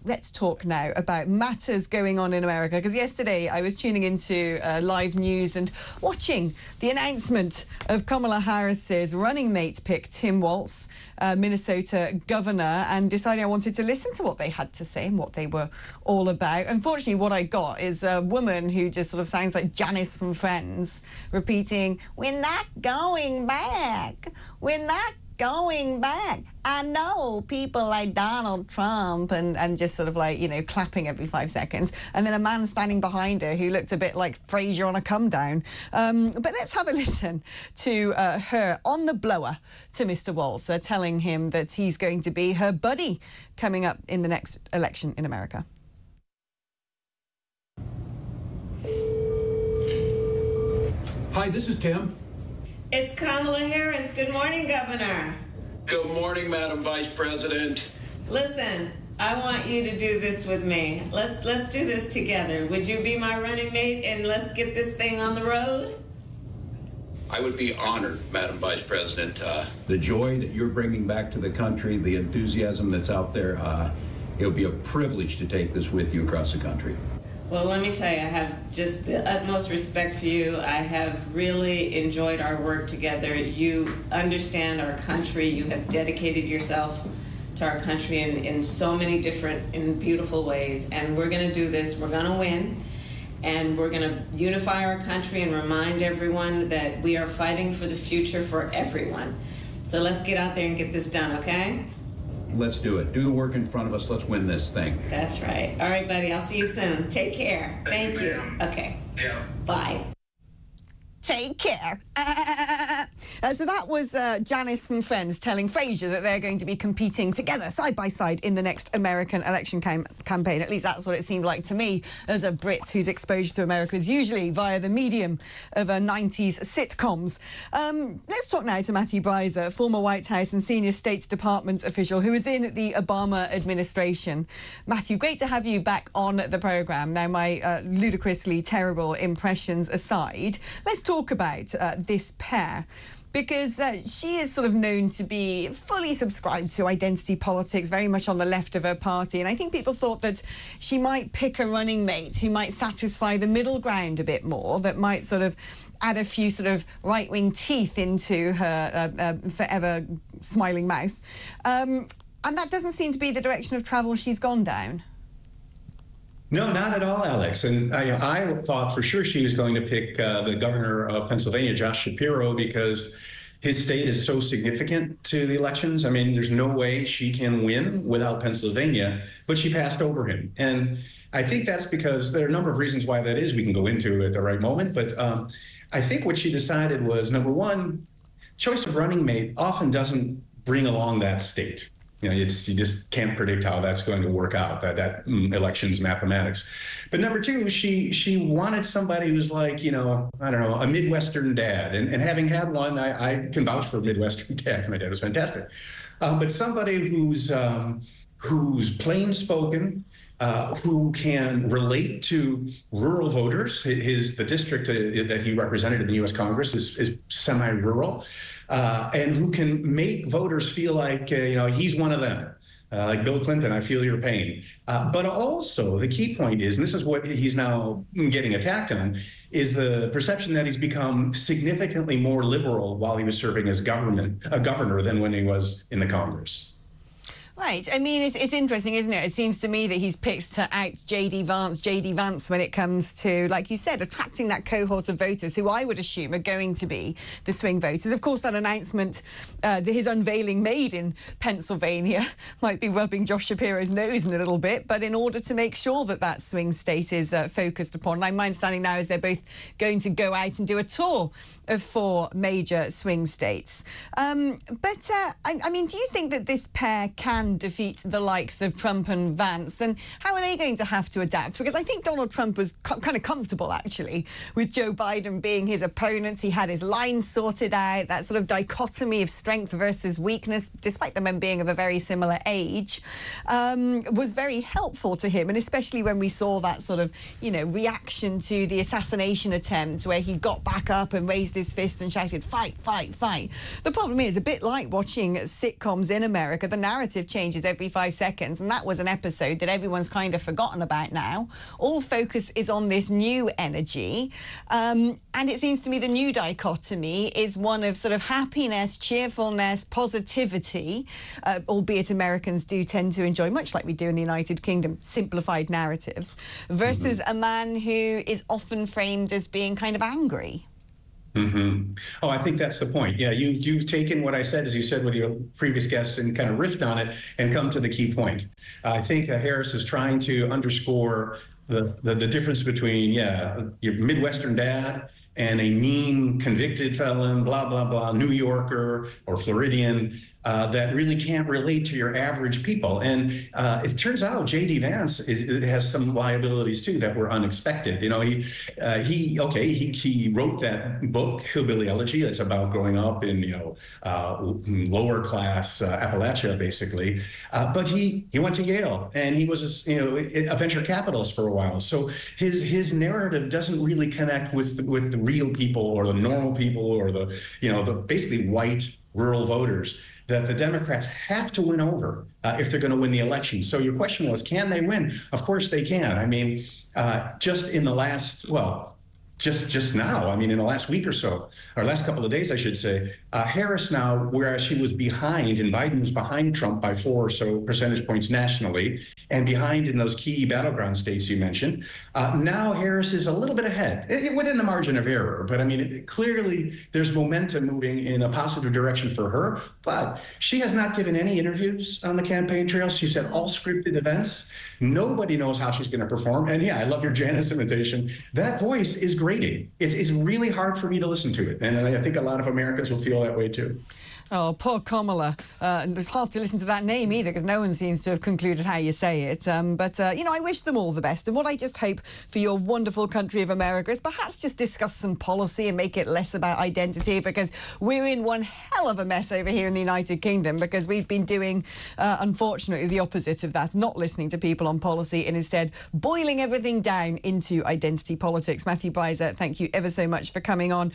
let's talk now about matters going on in America, because yesterday I was tuning into live news and watching the announcement of Kamala Harris's running mate pick, Tim Walz, Minnesota governor, and deciding I wanted to listen to what they had to say and what they were all about. Unfortunately, what I got is a woman who just sort of sounds like Janice from Friends, repeating, "We're not going back. We're not going back. I know people like Donald Trump," and just sort of like, you know, clapping every 5 seconds. And then a man standing behind her who looked a bit like Frasier on a comedown. But let's have a listen to her on the blower to Mr. Walz, telling him that he's going to be her buddy coming up in the next election in America. Hi, this is Tim. It's Kamala Harris. Good morning, Governor. Good morning, Madam Vice President. Listen, I want you to do this with me. Let's do this together. Would you be my running mate and let's get this thing on the road? I would be honored, Madam Vice President. The joy that you're bringing back to the country, the enthusiasm that's out there, it'll be a privilege to take this with you across the country. Well, let me tell you, I have just the utmost respect for you. I have really enjoyed our work together. You understand our country. You have dedicated yourself to our country in so many different and beautiful ways. And we're going to do this. We're going to win. And we're going to unify our country and remind everyone that we are fighting for the future for everyone. So let's get out there and get this done, okay? Let's do it. Do the work in front of us. Let's win this thing. That's right. All right, buddy. I'll see you soon. Take care. Thank you. Okay. Yeah. Bye. Take care. So that was Janice from Friends telling Frasier that they're going to be competing together, side by side, in the next American election campaign. At least that's what it seemed like to me as a Brit whose exposure to America is usually via the medium of 90s sitcoms. Let's talk now to Matthew Breiser, former White House and senior State Department official who was in the Obama administration. Matthew, great to have you back on the programme. Now, my ludicrously terrible impressions aside, let's talk about this pair, because she is sort of known to be fully subscribed to identity politics, very much on the left of her party. And I think people thought that she might pick a running mate who might satisfy the middle ground a bit more, that might sort of add a few sort of right-wing teeth into her forever smiling mouth. And that doesn't seem to be the direction of travel she's gone down. No, not at all, Alex. And I thought for sure she was going to pick the governor of Pennsylvania, Josh Shapiro, because his state is so significant to the elections. I mean, there's no way she can win without Pennsylvania, but she passed over him. And I think that's because there are a number of reasons why that is we can go into at the right moment. But I think what she decided was, number one, choice of running mate often doesn't bring along that state. You know, you just can't predict how that's going to work out, that election's mathematics. But number two, she wanted somebody who's like, you know, I don't know, a Midwestern dad. And having had one, I can vouch for a Midwestern dad. My dad was fantastic. But somebody who's plain spoken, who can relate to rural voters. The district that he represented in the U.S. Congress is semi-rural. And who can make voters feel like, you know, he's one of them. Like Bill Clinton, I feel your pain. But also, the key point is, and this is what he's now getting attacked on, is the perception that he's become significantly more liberal while he was serving as a governor than when he was in the Congress. Right. I mean, it's interesting, isn't it? It seems to me that he's picked to out J.D. Vance when it comes to, like you said, attracting that cohort of voters who I would assume are going to be the swing voters. Of course, that announcement, his unveiling made in Pennsylvania, might be rubbing Josh Shapiro's nose in a little bit, but in order to make sure that that swing state is focused upon. And my understanding now is they're both going to go out and do a tour of 4 major swing states. I mean, do you think that this pair can defeat the likes of Trump and Vance, and how are they going to have to adapt? Because I think Donald Trump was kind of comfortable, actually, with Joe Biden being his opponent. He had his lines sorted out, that sort of dichotomy of strength versus weakness, despite the men being of a very similar age, was very helpful to him, and especially when we saw that sort of, you know, reaction to the assassination attempt where he got back up and raised his fist and shouted, "Fight, fight, fight." The problem is, a bit like watching sitcoms in America, the narrative changes changes every 5 seconds, and that was an episode that everyone's kind of forgotten about now. All focus is on this new energy, and it seems to me the new dichotomy is one of sort of happiness, cheerfulness, positivity, albeit Americans do tend to enjoy, much like we do in the United Kingdom, simplified narratives, versus a man who is often framed as being kind of angry. Oh, I think that's the point. Yeah, you've taken what I said, as you said with your previous guests, and kind of riffed on it and come to the key point. I think Harris is trying to underscore the difference between, your Midwestern dad and a mean, convicted felon, blah, blah, blah, New Yorker or Floridian, that really can't relate to your average people. And it turns out J.D. Vance has some liabilities too that were unexpected. You know, he wrote that book, Hillbilly Elegy, that's about growing up in, lower class Appalachia, basically. But he went to Yale, and he was, a venture capitalist for a while. So his narrative doesn't really connect with the real people or the normal people or the basically white rural voters that the Democrats have to win over if they're going to win the election. So your question was, can they win? Of course they can. I mean, just in the last, just now, I mean, in the last week or so, or last couple of days, I should say, Harris now, whereas she was behind, and Biden was behind Trump by 4 or so percentage points nationally, and behind in those key battleground states you mentioned, now Harris is a little bit ahead, within the margin of error. But I mean, clearly there's momentum moving in a positive direction for her, but she has not given any interviews on the campaign trail. She's at all scripted events. Nobody knows how she's going to perform. And yeah, I love your Janice imitation. That voice is grating. It's really hard for me to listen to it. And I think a lot of Americans will feel that way too. Oh, poor Kamala. It's hard to listen to that name either, because no one seems to have concluded how you say it. But I wish them all the best. And what I just hope for your wonderful country of America is perhaps just discuss some policy and make it less about identity, because we're in one hell of a mess over here in the United Kingdom, because we've been doing, unfortunately, the opposite of that, not listening to people on policy and instead boiling everything down into identity politics. Matthew Beiser, thank you ever so much for coming on.